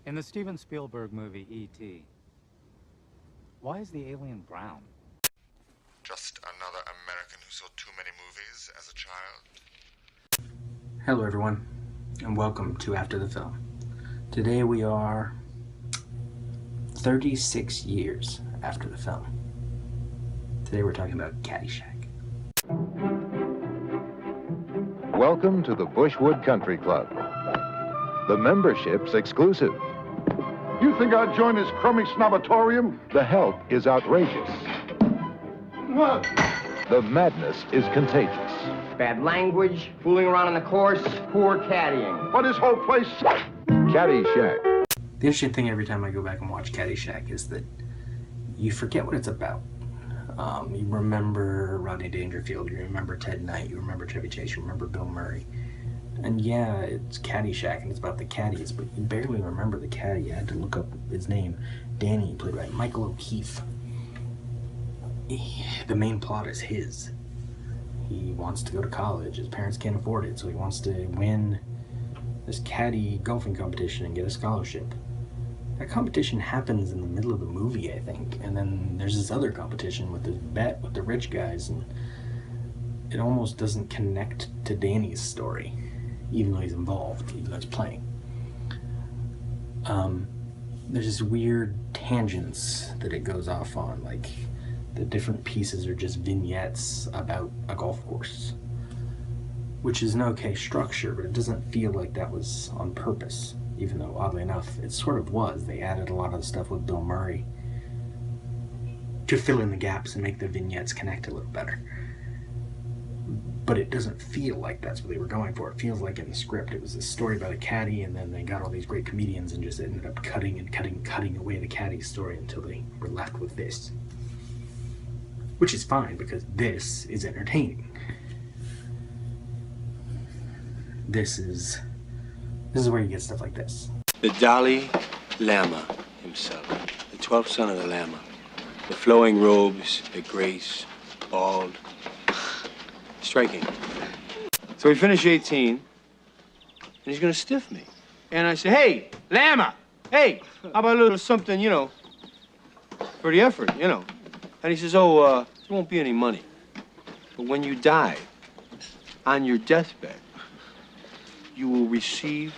In the Steven Spielberg movie E.T., why is the alien brown? Just another American who saw too many movies as a child. Hello everyone, and welcome to After the Film. Today we are 36 years after the film. Today we're talking about Caddyshack. Welcome to the Bushwood Country Club. The membership's exclusive. You think I'd join this crummy snobatorium? The help is outrageous. What? The madness is contagious. Bad language, fooling around on the course, poor caddying. But this whole place... Caddyshack. The interesting thing every time I go back and watch Caddyshack is that you forget what it's about. You remember Rodney Dangerfield, you remember Ted Knight, you remember Chevy Chase, you remember Bill Murray. And yeah, it's Caddyshack and it's about the caddies, but you barely remember the caddy. I had to look up his name. Danny, played by Michael O'Keefe. The main plot is his. He wants to go to college. His parents can't afford it, so he wants to win this caddy golfing competition and get a scholarship. That competition happens in the middle of the movie, I think, and then there's this other competition with this bet with the rich guys, and it almost doesn't connect to Danny's story, even though he's involved, even though he's playing. There's this weird tangents that it goes off on, like the different pieces are just vignettes about a golf course, which is an okay structure, but it doesn't feel like that was on purpose, even though, oddly enough, it sort of was. They added a lot of the stuff with Bill Murray to fill in the gaps and make the vignettes connect a little better. But it doesn't feel like that's what they were going for. It feels like in the script it was a story about a caddy, and then they got all these great comedians and just ended up cutting away the caddy story until they were left with this. Which is fine, because this is entertaining. This is where you get stuff like this. The Dalai Lama himself, the 12th son of the Lama. The flowing robes, the grace, bald, striking. So we finish 18, and he's gonna stiff me. And I say, hey, Lama, hey, how about a little something, for the effort, And he says, oh, there won't be any money. But when you die, on your deathbed, you will receive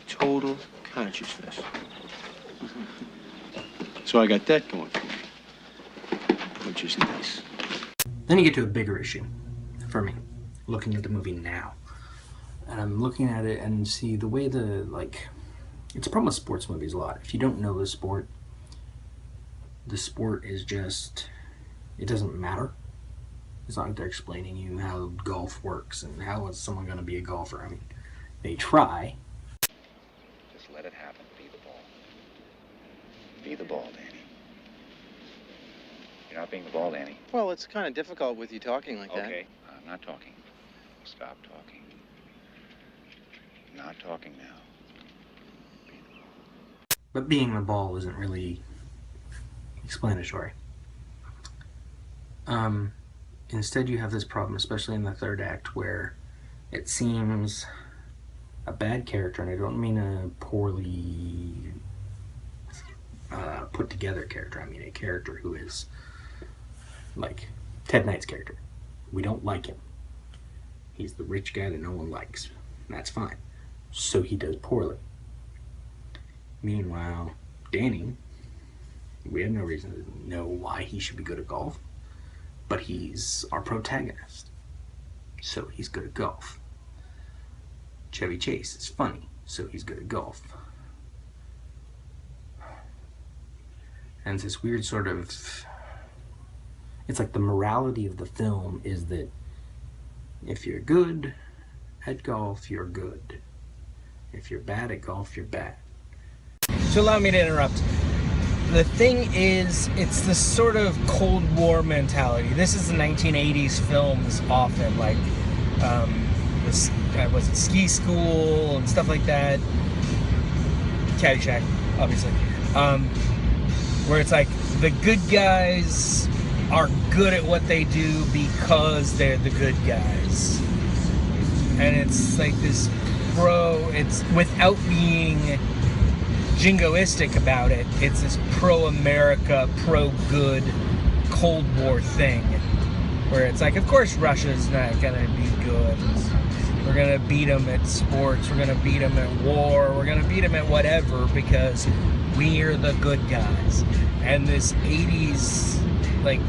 total consciousness. So I got that going for me, which is nice. Then you get to a bigger issue for me, looking at the movie now. And I'm looking at it and see the way it's a problem with sports movies a lot. If you don't know the sport is just, it doesn't matter. It's not like they're explaining you how golf works and how is someone going to be a golfer. I mean, they try. Just let it happen. Be the ball. Be the ball, Danny. You're not being the ball, Danny. Well, it's kind of difficult with you talking like that. Okay, I'm not talking. Stop talking. I'm not talking now. Be the ball. But being the ball isn't really explanatory. Instead you have this problem, especially in the third act, where it seems a bad character, and I don't mean a poorly put together character, I mean a character who is like Ted Knight's character. We don't like him. He's the rich guy that no one likes. That's fine. So he does poorly. Meanwhile, Danny, we have no reason to know why he should be good at golf, but he's our protagonist, so he's good at golf. Chevy Chase is funny, so he's good at golf. And it's this weird sort of, it's like the morality of the film is that if you're good at golf, you're good. If you're bad at golf, you're bad. So allow me to interrupt. The thing is, it's this sort of Cold War mentality. This is the 1980s films often, like was it Ski School and stuff like that. Caddyshack, obviously. Where it's like the good guys are good at what they do because they're the good guys. And it's like this it's without being jingoistic about it. It's this pro-America, pro-good Cold War thing, where it's like, of course Russia's not gonna be good. We're gonna beat them at sports, we're gonna beat them at war, we're gonna beat them at whatever, because we're the good guys. And this 80s, like,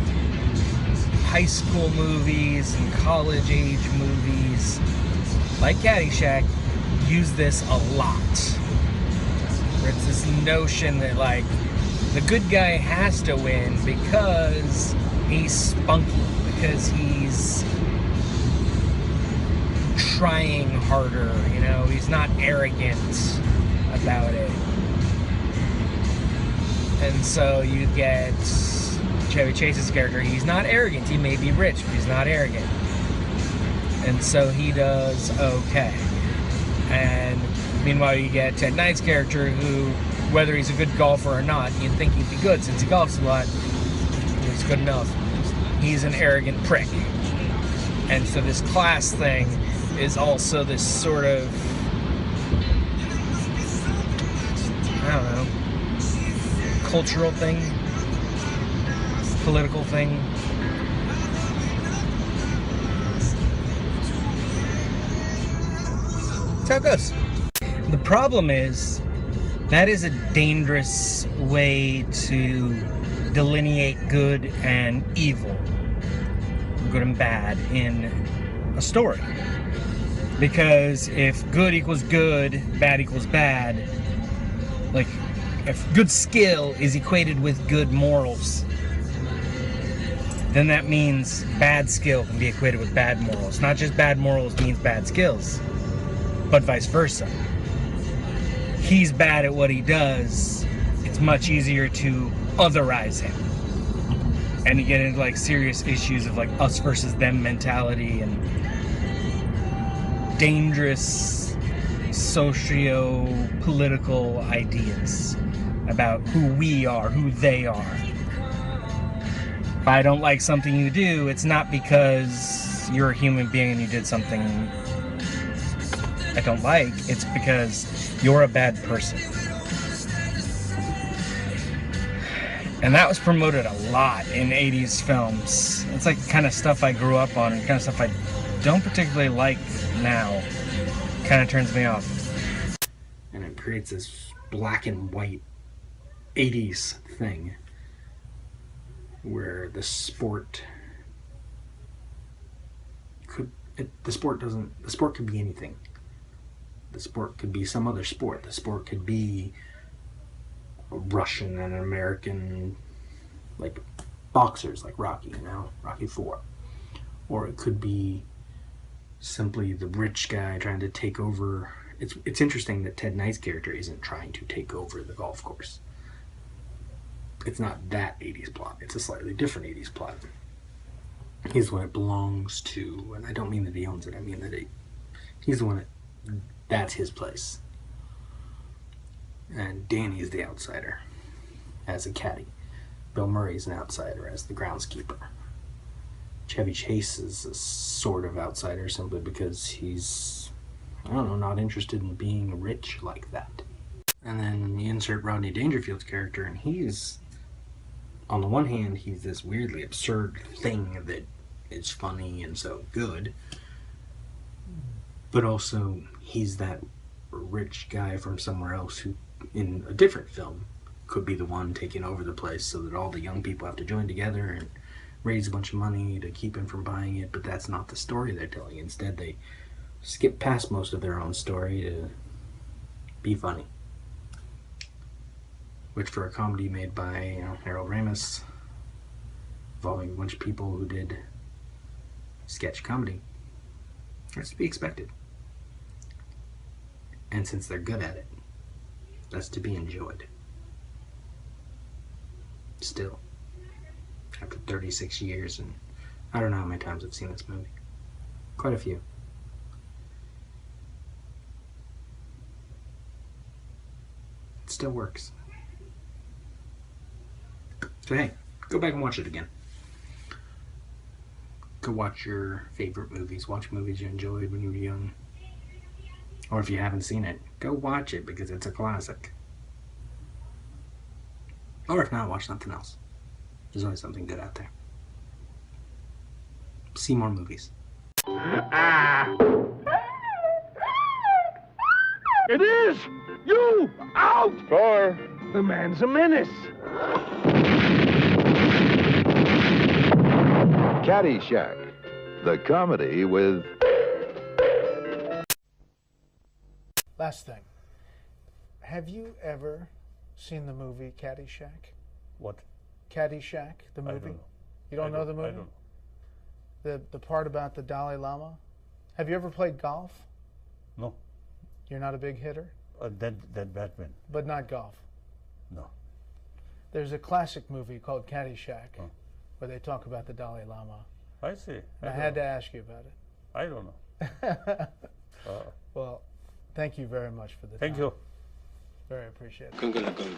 high school movies and college age movies, like Caddyshack, use this a lot. Where it's this notion that, like, the good guy has to win because he's spunky, because he's trying harder, you know, he's not arrogant about it. And so you get Chevy Chase's character, he's not arrogant, he may be rich, but he's not arrogant. And so he does okay. And meanwhile you get Ted Knight's character, who, whether he's a good golfer or not, you'd think he'd be good since he golfs a lot, he's good enough. He's an arrogant prick. And so this class thing is also this sort of, I don't know, cultural thing, political thing. That's how it goes. The problem is, that is a dangerous way to delineate good and evil, good and bad in a story. Because if good equals good, bad equals bad, like, if good skill is equated with good morals, then that means bad skill can be equated with bad morals. Not just bad morals means bad skills, but vice versa. He's bad at what he does, it's much easier to otherize him. And you get into, like, serious issues of, like, us versus them mentality and dangerous socio-political ideas about who we are, who they are. If I don't like something you do, it's not because you're a human being and you did something I don't like, it's because you're a bad person. And that was promoted a lot in 80s films. It's like the kind of stuff I grew up on and the kind of stuff I don't particularly like now. Kind of turns me off. And it creates this black and white 80s thing where the sport could be anything. The sport could be some other sport. The sport could be a Russian and American, like, boxers, like Rocky, you know, Rocky 4. Or it could be simply the rich guy trying to take over. It's interesting that Ted Knight's character isn't trying to take over the golf course. It's not that 80s plot. It's a slightly different 80s plot. He's the one it belongs to, and I don't mean that he owns it. I mean that he's the one that's his place. And Danny is the outsider as a caddy. Bill Murray's an outsider as the groundskeeper. Chevy Chase is a sort of outsider simply because he's, I don't know, not interested in being rich like that. And then you insert Rodney Dangerfield's character, and he's, on the one hand, he's this weirdly absurd thing that is funny and so good, but also he's that rich guy from somewhere else who, in a different film, could be the one taking over the place so that all the young people have to join together and raise a bunch of money to keep him from buying it. But that's not the story they're telling. Instead, they skip past most of their own story to be funny. Which, for a comedy made by, you know, Harold Ramis, involving a bunch of people who did sketch comedy, that's to be expected. And since they're good at it, that's to be enjoyed. Still, after 36 years, and I don't know how many times I've seen this movie. Quite a few. It still works. So hey, go back and watch it again. Go watch your favorite movies. Watch movies you enjoyed when you were young. Or if you haven't seen it, go watch it because it's a classic. Or if not, watch something else. There's always something good out there. See more movies. It is! You! Out! Score! The man's a menace. Caddyshack, the comedy with... Last thing. Have you ever seen the movie Caddyshack? What? Caddyshack, the movie? I don't know. You don't know the movie? I don't know. The part about the Dalai Lama? Have you ever played golf? No. You're not a big hitter? Then Batman. But not golf? No. There's a classic movie called Caddyshack where they talk about the Dalai Lama. I see. I had to ask you about it. I don't know. Well, thank you very much for the time. Thank you. Very appreciated. Gunga la gunga.